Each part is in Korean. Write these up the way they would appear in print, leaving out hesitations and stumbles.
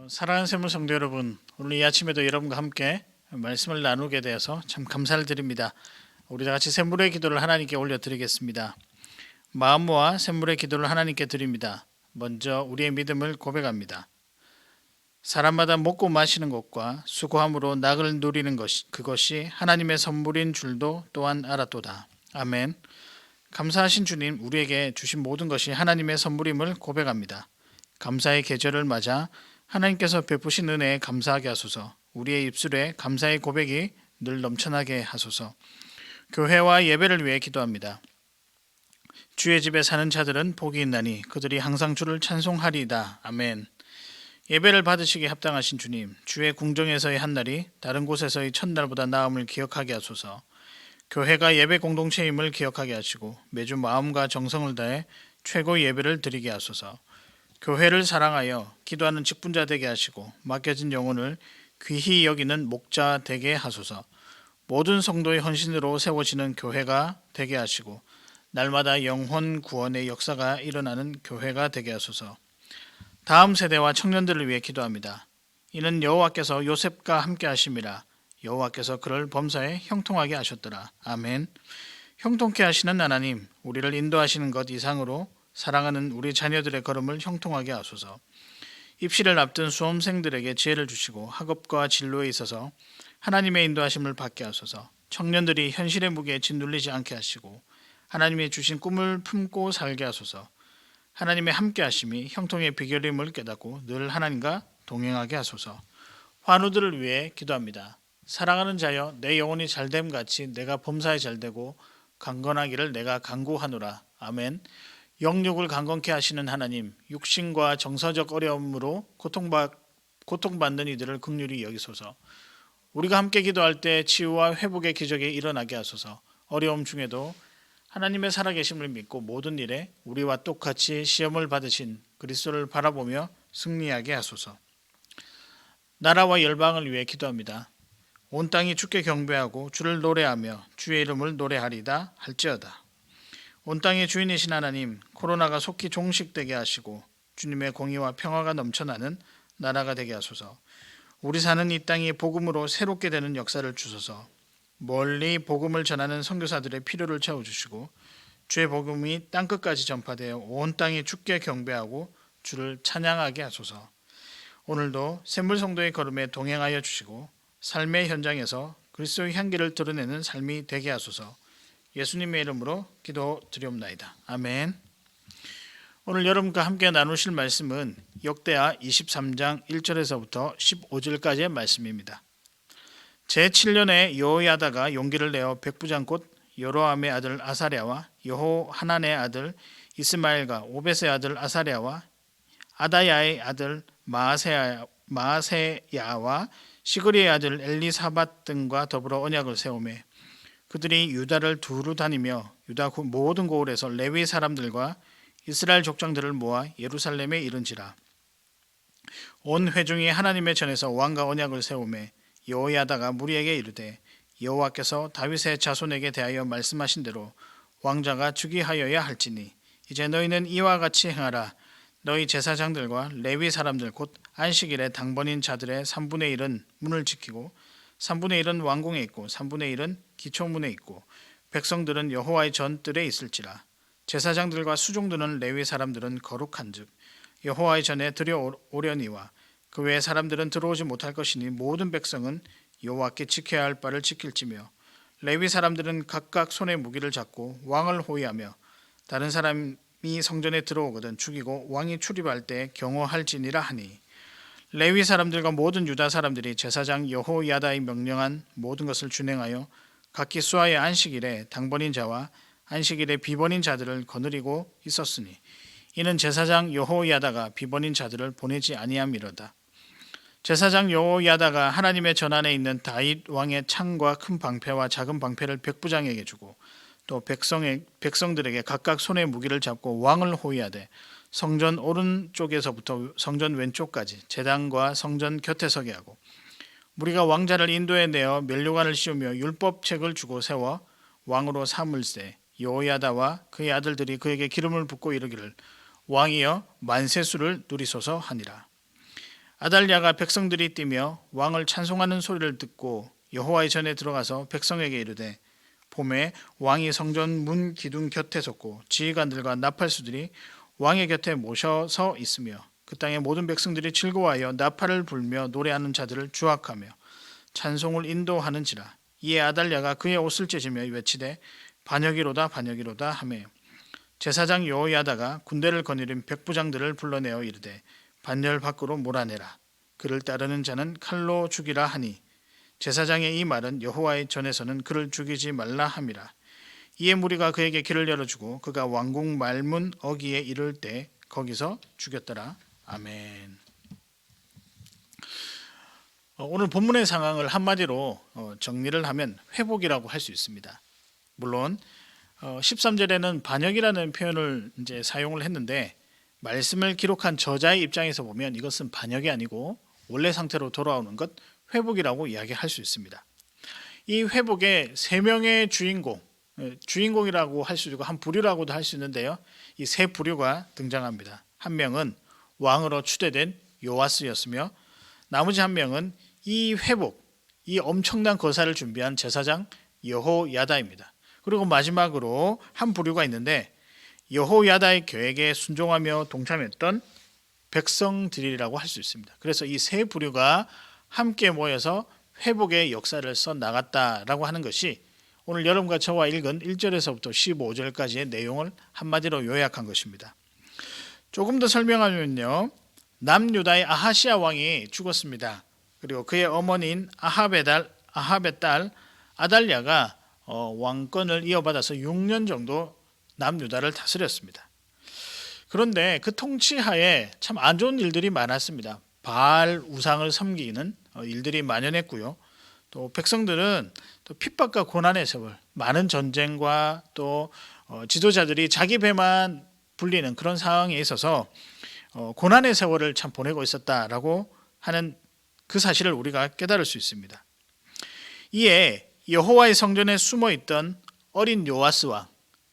사랑하는 샘물 성도 여러분, 오늘 이 아침에도 여러분과 함께 말씀을 나누게 되어서 참 감사를 드립니다. 우리 다 같이 샘물의 기도를 하나님께 올려드리겠습니다. 마음 모아 샘물의 기도를 하나님께 드립니다. 먼저 우리의 믿음을 고백합니다. 사람마다 먹고 마시는 것과 수고함으로 낙을 누리는 그것이 하나님의 선물인 줄도 또한 알았도다. 아멘. 감사하신 주님, 우리에게 주신 모든 것이 하나님의 선물임을 고백합니다. 감사의 계절을 맞아 하나님께서 베푸신 은혜에 감사하게 하소서. 우리의 입술에 감사의 고백이 늘 넘쳐나게 하소서. 교회와 예배를 위해 기도합니다. 주의 집에 사는 자들은 복이 있나니 그들이 항상 주를 찬송하리이다. 아멘. 예배를 받으시기에 합당하신 주님, 주의 궁정에서의 한날이 다른 곳에서의 첫날보다 나음을 기억하게 하소서. 교회가 예배 공동체임을 기억하게 하시고 매주 마음과 정성을 다해 최고 예배를 드리게 하소서. 교회를 사랑하여 기도하는 직분자 되게 하시고 맡겨진 영혼을 귀히 여기는 목자 되게 하소서. 모든 성도의 헌신으로 세워지는 교회가 되게 하시고 날마다 영혼 구원의 역사가 일어나는 교회가 되게 하소서. 다음 세대와 청년들을 위해 기도합니다. 이는 여호와께서 요셉과 함께 하심이라. 여호와께서 그를 범사에 형통하게 하셨더라. 아멘. 형통케 하시는 하나님, 우리를 인도하시는 것 이상으로 사랑하는 우리 자녀들의 걸음을 형통하게 하소서. 입시를 앞둔 수험생들에게 지혜를 주시고 학업과 진로에 있어서 하나님의 인도하심을 받게 하소서. 청년들이 현실의 무게에 짓눌리지 않게 하시고 하나님의 주신 꿈을 품고 살게 하소서. 하나님의 함께 하심이 형통의 비결임을 깨닫고 늘 하나님과 동행하게 하소서. 환우들을 위해 기도합니다. 사랑하는 자여, 내 영혼이 잘됨 같이 내가 범사에 잘되고 강건하기를 내가 간구하노라. 아멘. 영육을 강건케 하시는 하나님, 육신과 정서적 어려움으로 고통받는 이들을 긍휼히 여기소서. 우리가 함께 기도할 때 치유와 회복의 기적이 일어나게 하소서. 어려움 중에도 하나님의 살아계심을 믿고 모든 일에 우리와 똑같이 시험을 받으신 그리스도를 바라보며 승리하게 하소서. 나라와 열방을 위해 기도합니다. 온 땅이 주께 경배하고 주를 노래하며 주의 이름을 노래하리다 할지어다. 온 땅의 주인이신 하나님, 코로나가 속히 종식되게 하시고 주님의 공의와 평화가 넘쳐나는 나라가 되게 하소서. 우리 사는 이 땅이 복음으로 새롭게 되는 역사를 주소서. 멀리 복음을 전하는 선교사들의 필요를 채워주시고 주의 복음이 땅끝까지 전파되어 온 땅이 주께 경배하고 주를 찬양하게 하소서. 오늘도 샘물 성도의 걸음에 동행하여 주시고 삶의 현장에서 그리스도의 향기를 드러내는 삶이 되게 하소서. 예수님의 이름으로 기도드리옵나이다. 아멘. 오늘 여러분과 함께 나누실 말씀은 역대하 23장 1절에서부터 15절까지의 말씀입니다. 제7년에 여호야다가 용기를 내어 백부장곧 여로함의 아들 아사랴와 여호하난의 아들 이스마엘과 오벳의 아들 아사랴와 아다야의 아들 마아세야와 시그리의 아들 엘리사밧 등과 더불어 언약을 세우매 그들이 유다를 두루 다니며 유다 모든 고을에서 레위 사람들과 이스라엘 족장들을 모아 예루살렘에 이른지라. 온 회중이 하나님의 전에서 왕과 언약을 세우매 여호야다가 무리에게 이르되 여호와께서 다윗의 자손에게 대하여 말씀하신 대로 왕자가 즉위하여야 할지니 이제 너희는 이와 같이 행하라. 너희 제사장들과 레위 사람들 곧 안식일에 당번인 자들의 3분의 1은 문을 지키고 3분의 1은 왕궁에 있고 3분의 1은 기초문에 있고 백성들은 여호와의 전뜰에 있을지라. 제사장들과 수종드는 레위 사람들은 거룩한즉 여호와의 전에 들여오려니와 그 외의 사람들은 들어오지 못할 것이니 모든 백성은 여호와께 지켜야 할 바를 지킬지며 레위 사람들은 각각 손에 무기를 잡고 왕을 호위하며 다른 사람이 성전에 들어오거든 죽이고 왕이 출입할 때 경호할지니라 하니 레위 사람들과 모든 유다 사람들이 제사장 여호야다의 명령한 모든 것을 준행하여 각기 수하의 안식일에 당번인 자와 안식일에 비번인 자들을 거느리고 있었으니 이는 제사장 여호야다가 비번인 자들을 보내지 아니함이로다. 제사장 여호야다가 하나님의 전안에 있는 다윗 왕의 창과 큰 방패와 작은 방패를 백부장에게 주고 또 백성들에게 각각 손에 무기를 잡고 왕을 호위하되 성전 오른쪽에서부터 성전 왼쪽까지 제단과 성전 곁에 서게 하고 무리가 왕자를 인도에 내어 면류관을 씌우며 율법책을 주고 세워 왕으로 삼을세 여호야다와 그의 아들들이 그에게 기름을 붓고 이르기를 왕이여 만세수를 누리소서 하니라. 아달랴가 백성들이 뛰며 왕을 찬송하는 소리를 듣고 여호와의 전에 들어가서 백성에게 이르되 봄에 왕이 성전 문 기둥 곁에 섰고 지휘관들과 나팔수들이 왕의 곁에 모셔서 있으며 그 땅의 모든 백성들이 즐거워하여 나팔을 불며 노래하는 자들을 주악하며 찬송을 인도하는지라. 이에 아달랴가 그의 옷을 찢으며 외치되 반역이로다 반역이로다 하며 제사장 여호야다가 군대를 거느린 백부장들을 불러내어 이르되 반열 밖으로 몰아내라. 그를 따르는 자는 칼로 죽이라 하니 제사장의 이 말은 여호와의 전에서는 그를 죽이지 말라 함이라. 이에 무리가 그에게 길을 열어주고 그가 왕궁 말문 어귀에 이를 때 거기서 죽였더라. 아멘. 오늘 본문의 상황을 한마디로 정리를 하면 회복이라고 할 수 있습니다. 물론 13절에는 반역이라는 표현을 이제 사용을 했는데 말씀을 기록한 저자의 입장에서 보면 이것은 반역이 아니고 원래 상태로 돌아오는 것, 회복이라고 이야기할 수 있습니다. 이 회복의 세 명의 주인공이라고 할 수 있고 한 부류라고도 할 수 있는데요. 이 세 부류가 등장합니다. 한 명은 왕으로 추대된 요아스였으며 나머지 한 명은 이 회복, 이 엄청난 거사를 준비한 제사장 여호야다입니다. 그리고 마지막으로 한 부류가 있는데 여호야다의 계획에 순종하며 동참했던 백성들이라고 할 수 있습니다. 그래서 이 세 부류가 함께 모여서 회복의 역사를 써나갔다라고 하는 것이 오늘 여러분과 저와 읽은 1절에서부터 15절까지의 내용을 한마디로 요약한 것입니다. 조금 더 설명하면요. 남유다의 아하시아 왕이 죽었습니다. 그리고 그의 어머니인 아합의 딸 아달랴가 왕권을 이어받아서 6년 정도 남유다를 다스렸습니다. 그런데 그 통치하에 참 안 좋은 일들이 많았습니다. 바알 우상을 섬기는 일들이 만연했고요. 또 백성들은 또 핍박과 고난의 세월, 많은 전쟁과 또 지도자들이 자기 배만 불리는 그런 상황에 있어서 고난의 세월을 참 보내고 있었다라고 하는 그 사실을 우리가 깨달을 수 있습니다. 이에 여호와의 성전에 숨어 있던 어린 요아스 왕,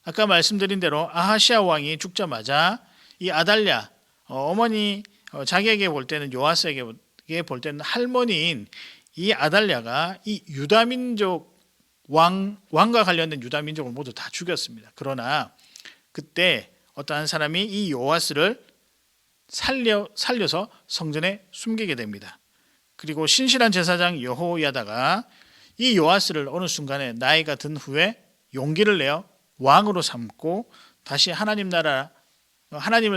아까 말씀드린 대로 아하시아 왕이 죽자마자 이 아달랴 어머니 자기에게 볼 때는 요아스에게 볼 때는 할머니인 이 아달랴가 이 유다민족 왕과 관련된 유다민족을 모두 다 죽였습니다. 그러나 그때 어떠한 사람이 이 요아스를 살려서 성전에 숨기게 됩니다. 그리고 신실한 제사장 여호야다가 이 요아스를 어느 순간에 나이가 든 후에 용기를 내어 왕으로 삼고 다시 하나님을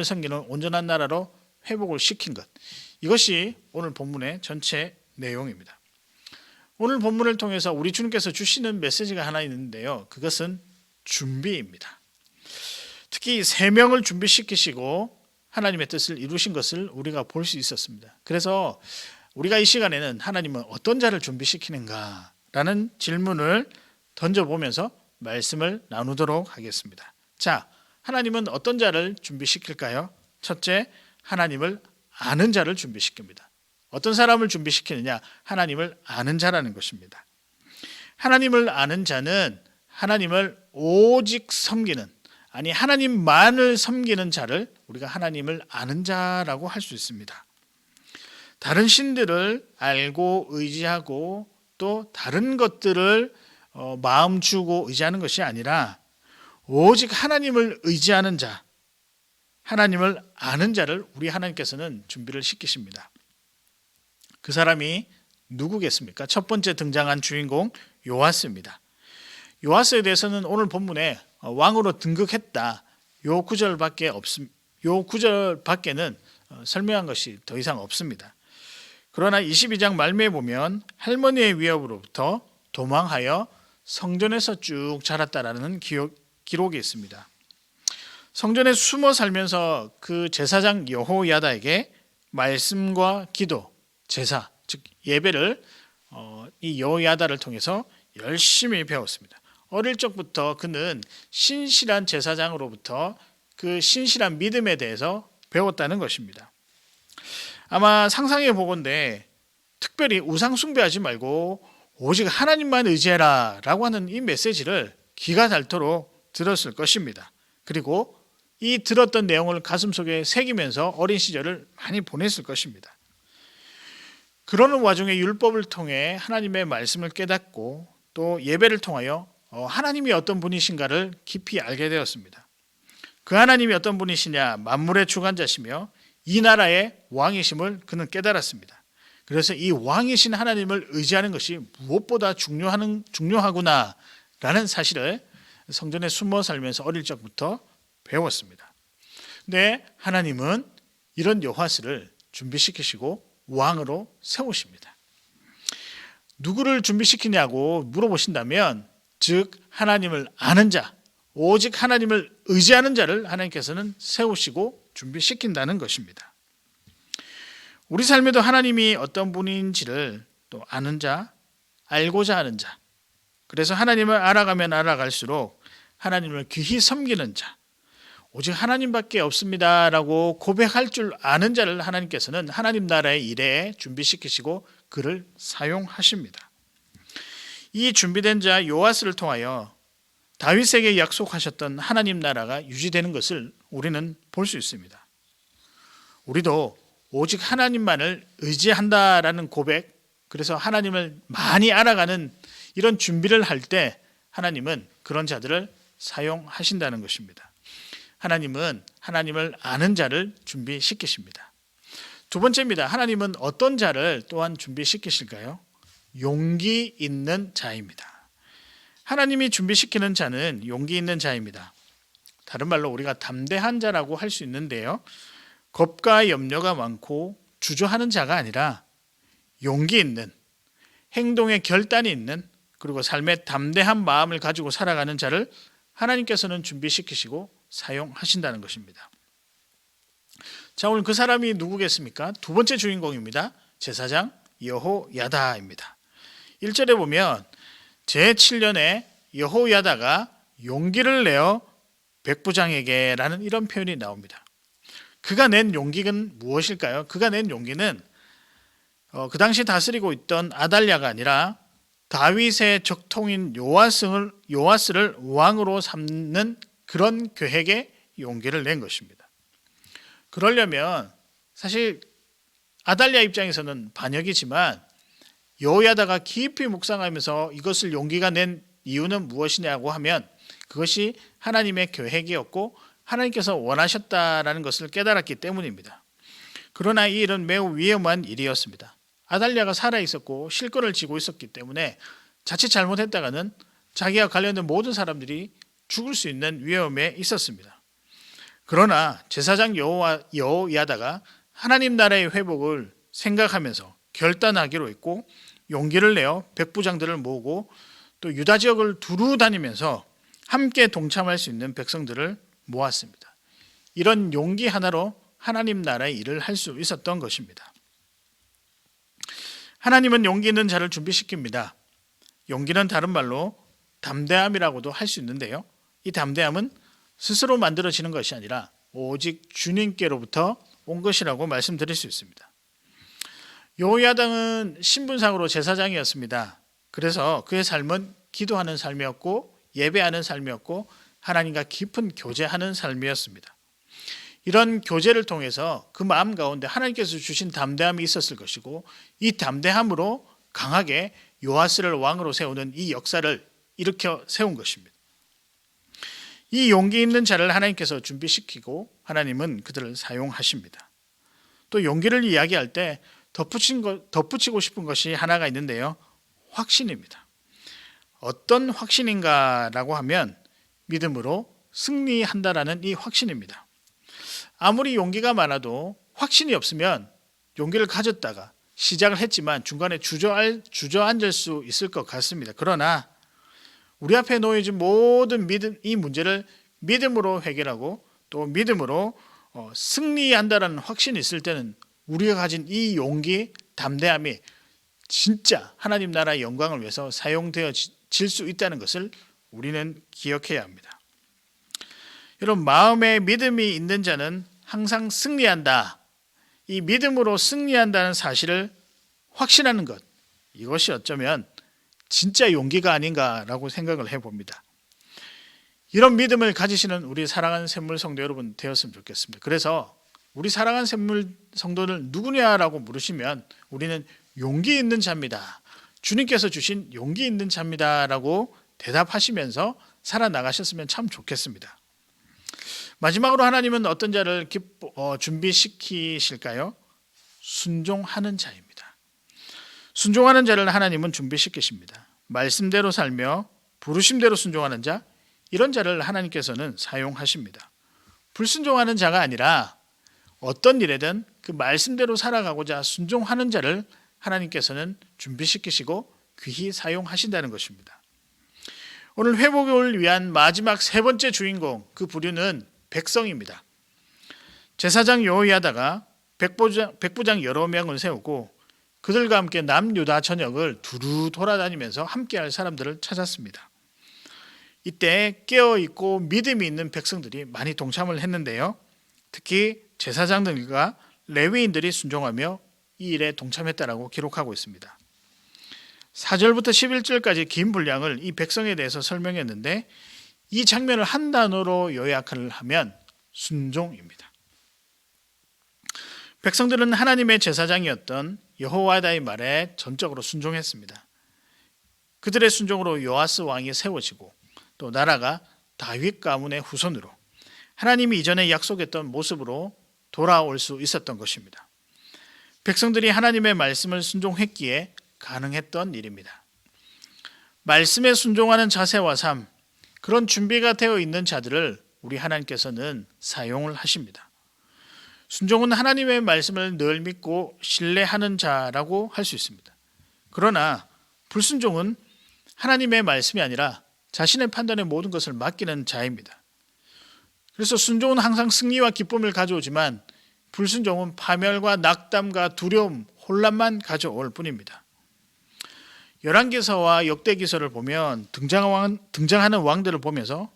섬기는 온전한 나라로 회복을 시킨 것. 이것이 오늘 본문의 전체 내용입니다. 오늘 본문을 통해서 우리 주님께서 주시는 메시지가 하나 있는데요. 그것은 준비입니다. 특히 3명을 준비시키시고 하나님의 뜻을 이루신 것을 우리가 볼 수 있었습니다. 그래서 우리가 이 시간에는 하나님은 어떤 자를 준비시키는가라는 질문을 던져보면서 말씀을 나누도록 하겠습니다. 자, 하나님은 어떤 자를 준비시킬까요? 첫째, 하나님을 아는 자를 준비시킵니다. 어떤 사람을 준비시키느냐? 하나님을 아는 자라는 것입니다. 하나님을 아는 자는 하나님을 오직 섬기는, 아니 하나님만을 섬기는 자를 우리가 하나님을 아는 자라고 할 수 있습니다. 다른 신들을 알고 의지하고 또 다른 것들을 마음 주고 의지하는 것이 아니라 오직 하나님을 의지하는 자, 하나님을 아는 자를 우리 하나님께서는 준비를 시키십니다. 그 사람이 누구겠습니까? 첫 번째 등장한 주인공 요아스입니다. 요아스에 대해서는 오늘 본문에 왕으로 등극했다. 요 구절밖에는 설명한 것이 더 이상 없습니다. 그러나 22장 말미에 보면 할머니의 위협으로부터 도망하여 성전에서 쭉 자랐다라는 기록이 있습니다. 성전에 숨어 살면서 그 제사장 여호야다에게 말씀과 기도, 제사, 즉 예배를 이 여호야다를 통해서 열심히 배웠습니다. 어릴 적부터 그는 신실한 제사장으로부터 그 신실한 믿음에 대해서 배웠다는 것입니다. 아마 상상해 보건대 특별히 우상 숭배하지 말고 오직 하나님만 의지해라 라고 하는 이 메시지를 귀가 닳도록 들었을 것입니다. 그리고 이 들었던 내용을 가슴속에 새기면서 어린 시절을 많이 보냈을 것입니다. 그러는 와중에 율법을 통해 하나님의 말씀을 깨닫고 또 예배를 통하여 하나님이 어떤 분이신가를 깊이 알게 되었습니다. 그 하나님이 어떤 분이시냐, 만물의 주관자시며 이 나라의 왕이심을 그는 깨달았습니다. 그래서 이 왕이신 하나님을 의지하는 것이 무엇보다 중요하구나라는 사실을 성전에 숨어 살면서 어릴 적부터 배웠습니다. 근데 하나님은 이런 여호와스를 준비시키시고 왕으로 세우십니다. 누구를 준비시키냐고 물어보신다면 즉 하나님을 아는 자, 오직 하나님을 의지하는 자를 하나님께서는 세우시고 준비시킨다는 것입니다. 우리 삶에도 하나님이 어떤 분인지를 또 아는 자, 알고자 하는 자, 그래서 하나님을 알아가면 알아갈수록 하나님을 귀히 섬기는 자, 오직 하나님밖에 없습니다라고 고백할 줄 아는 자를 하나님께서는 하나님 나라의 일에 준비시키시고 그를 사용하십니다. 이 준비된 자 요아스를 통하여 다윗에게 약속하셨던 하나님 나라가 유지되는 것을 우리는 볼 수 있습니다. 우리도 오직 하나님만을 의지한다라는 고백, 그래서 하나님을 많이 알아가는 이런 준비를 할 때 하나님은 그런 자들을 사용하신다는 것입니다. 하나님은 하나님을 아는 자를 준비시키십니다. 두 번째입니다. 하나님은 어떤 자를 또한 준비시키실까요? 용기 있는 자입니다. 하나님이 준비시키는 자는 용기 있는 자입니다. 다른 말로 우리가 담대한 자라고 할 수 있는데요. 겁과 염려가 많고 주저하는 자가 아니라 용기 있는, 행동에 결단이 있는, 그리고 삶에 담대한 마음을 가지고 살아가는 자를 하나님께서는 준비시키시고 사용하신다는 것입니다. 자, 오늘 그 사람이 누구겠습니까? 두 번째 주인공입니다. 제사장 여호야다입니다. 1절에 보면 제7년에 여호야다가 용기를 내어 백부장에게 라는 이런 표현이 나옵니다. 그가 낸 용기는 무엇일까요? 그가 낸 용기는 그 당시 다스리고 있던 아달랴가 아니라 다윗의 적통인 요아스를 왕으로 삼는 그런 계획에 용기를 낸 것입니다. 그러려면 사실 아달랴 입장에서는 반역이지만 여호야다가 깊이 묵상하면서 이것을 용기가 낸 이유는 무엇이냐고 하면 그것이 하나님의 계획이었고 하나님께서 원하셨다라는 것을 깨달았기 때문입니다. 그러나 이 일은 매우 위험한 일이었습니다. 아달랴가 살아있었고 실권을 쥐고 있었기 때문에 자칫 잘못했다가는 자기와 관련된 모든 사람들이 죽을 수 있는 위험에 있었습니다. 그러나 제사장 여호야다가 하나님 나라의 회복을 생각하면서 결단하기로 했고 용기를 내어 백부장들을 모으고 또 유다 지역을 두루 다니면서 함께 동참할 수 있는 백성들을 모았습니다. 이런 용기 하나로 하나님 나라의 일을 할 수 있었던 것입니다. 하나님은 용기 있는 자를 준비시킵니다. 용기는 다른 말로 담대함이라고도 할 수 있는데요. 이 담대함은 스스로 만들어지는 것이 아니라 오직 주님께로부터 온 것이라고 말씀드릴 수 있습니다. 여호야다는 신분상으로 제사장이었습니다. 그래서 그의 삶은 기도하는 삶이었고 예배하는 삶이었고 하나님과 깊은 교제하는 삶이었습니다. 이런 교제를 통해서 그 마음 가운데 하나님께서 주신 담대함이 있었을 것이고 이 담대함으로 강하게 요아스를 왕으로 세우는 이 역사를 일으켜 세운 것입니다. 이 용기 있는 자를 하나님께서 준비시키고 하나님은 그들을 사용하십니다. 또 용기를 이야기할 때 덧붙이고 싶은 것이 하나가 있는데요. 확신입니다. 어떤 확신인가라고 하면 믿음으로 승리한다라는 이 확신입니다. 아무리 용기가 많아도 확신이 없으면 용기를 가졌다가 시작을 했지만 중간에 주저앉을 수 있을 것 같습니다. 그러나 우리 앞에 놓여진 모든 이 문제를 믿음으로 해결하고 또 믿음으로 승리한다라는 확신이 있을 때는 우리가 가진 이 용기, 담대함이 진짜 하나님 나라의 영광을 위해서 사용되어질 수 있다는 것을 우리는 기억해야 합니다. 여러분, 마음에 믿음이 있는 자는 항상 승리한다. 이 믿음으로 승리한다는 사실을 확신하는 것, 이것이 어쩌면 진짜 용기가 아닌가라고 생각을 해봅니다. 이런 믿음을 가지시는 우리 사랑하는 샘물 성도 여러분 되었으면 좋겠습니다. 그래서 우리 사랑하는 샘물 성도를 누구냐라고 물으시면 우리는 용기 있는 자입니다. 주님께서 주신 용기 있는 자입니다. 라고 대답하시면서 살아나가셨으면 참 좋겠습니다. 마지막으로 하나님은 어떤 자를 준비시키실까요? 순종하는 자입니다. 순종하는 자를 하나님은 준비시키십니다. 말씀대로 살며 부르심대로 순종하는 자, 이런 자를 하나님께서는 사용하십니다. 불순종하는 자가 아니라 어떤 일에든 그 말씀대로 살아가고자 순종하는 자를 하나님께서는 준비시키시고 귀히 사용하신다는 것입니다. 오늘 회복을 위한 마지막 세 번째 주인공, 그 부류는 백성입니다. 제사장 여호야다가 백부장 여러 명을 세우고 그들과 함께 남유다 전역을 두루 돌아다니면서 함께할 사람들을 찾았습니다. 이때 깨어있고 믿음이 있는 백성들이 많이 동참을 했는데요. 특히 제사장들과 레위인들이 순종하며 이 일에 동참했다라고 기록하고 있습니다. 4절부터 11절까지 긴 분량을 이 백성에 대해서 설명했는데 이 장면을 한 단어로 요약을 하면 순종입니다. 백성들은 하나님의 제사장이었던 여호와다의 말에 전적으로 순종했습니다. 그들의 순종으로 요아스 왕이 세워지고 또 나라가 다윗 가문의 후손으로 하나님이 이전에 약속했던 모습으로 돌아올 수 있었던 것입니다. 백성들이 하나님의 말씀을 순종했기에 가능했던 일입니다. 말씀에 순종하는 자세와 삶, 그런 준비가 되어 있는 자들을 우리 하나님께서는 사용을 하십니다. 순종은 하나님의 말씀을 늘 믿고 신뢰하는 자라고 할 수 있습니다. 그러나 불순종은 하나님의 말씀이 아니라 자신의 판단에 모든 것을 맡기는 자입니다. 그래서 순종은 항상 승리와 기쁨을 가져오지만 불순종은 파멸과 낙담과 두려움, 혼란만 가져올 뿐입니다. 열왕기서와 역대기서를 보면 등장하는 왕들을 보면서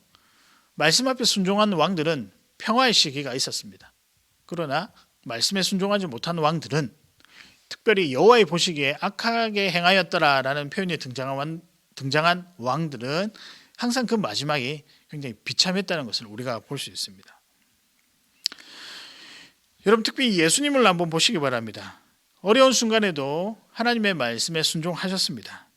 말씀 앞에 순종한 왕들은 평화의 시기가 있었습니다. 그러나 말씀에 순종하지 못한 왕들은 특별히 여호와의 보시기에 악하게 행하였더라라는 표현이 등장한 왕들은 항상 그 마지막이 굉장히 비참했다는 것을 우리가 볼 수 있습니다. 여러분, 특히 예수님을 한번 보시기 바랍니다. 어려운 순간에도 하나님의 말씀에 순종하셨습니다.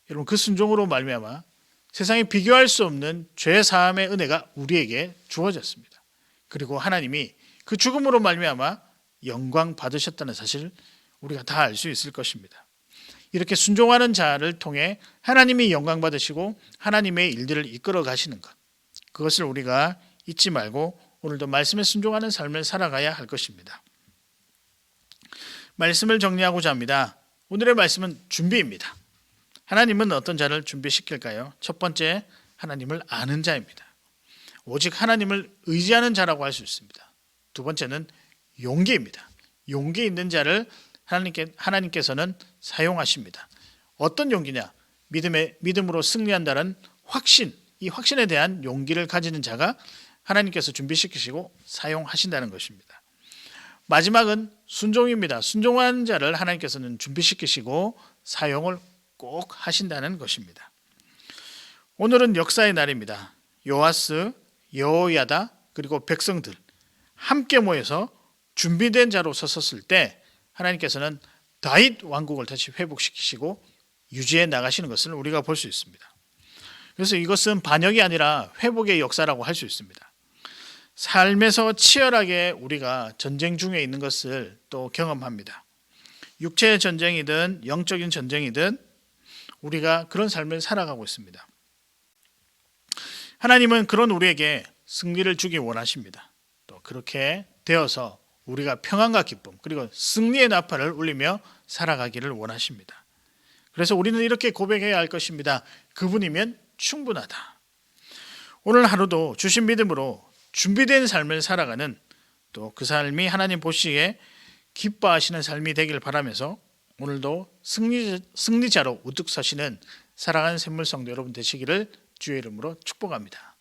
여러분, 그 순종으로 말미암아 세상에 비교할 수 없는 죄 사함의 은혜가 우리에게 주어졌습니다. 그리고 하나님이 그 죽음으로 말미암아 영광 받으셨다는 사실 우리가 다 알 수 있을 것입니다. 이렇게 순종하는 자를 통해 하나님이 영광 받으시고 하나님의 일들을 이끌어 가시는 것, 그것을 우리가 잊지 말고 오늘도 말씀에 순종하는 삶을 살아가야 할 것입니다. 말씀을 정리하고자 합니다. 오늘의 말씀은 준비입니다. 하나님은 어떤 자를 준비시킬까요? 첫 번째, 하나님을 아는 자입니다. 오직 하나님을 의지하는 자라고 할 수 있습니다. 두 번째는 용기입니다. 용기 있는 자를 하나님께서는 사용하십니다. 어떤 용기냐? 믿음으로 승리한다는 확신, 이 확신에 대한 용기를 가지는 자가 하나님께서 준비시키시고 사용하신다는 것입니다. 마지막은 순종입니다. 순종하는 자를 하나님께서는 준비시키시고 사용을 꼭 하신다는 것입니다. 오늘은 역사의 날입니다. 요아스, 여호야다 그리고 백성들 함께 모여서 준비된 자로 섰을 때 하나님께서는 다윗 왕국을 다시 회복시키시고 유지해 나가시는 것을 우리가 볼 수 있습니다. 그래서 이것은 반역이 아니라 회복의 역사라고 할 수 있습니다. 삶에서 치열하게 우리가 전쟁 중에 있는 것을 또 경험합니다. 육체의 전쟁이든 영적인 전쟁이든 우리가 그런 삶을 살아가고 있습니다. 하나님은 그런 우리에게 승리를 주기 원하십니다. 또 그렇게 되어서 우리가 평안과 기쁨 그리고 승리의 나팔을 울리며 살아가기를 원하십니다. 그래서 우리는 이렇게 고백해야 할 것입니다. 그분이면 충분하다. 오늘 하루도 주신 믿음으로 준비된 삶을 살아가는 또 그 삶이 하나님 보시기에 기뻐하시는 삶이 되길 바라면서 오늘도 승리자로 우뚝 서시는 사랑하는 샘물성도 여러분 되시기를 주의 이름으로 축복합니다.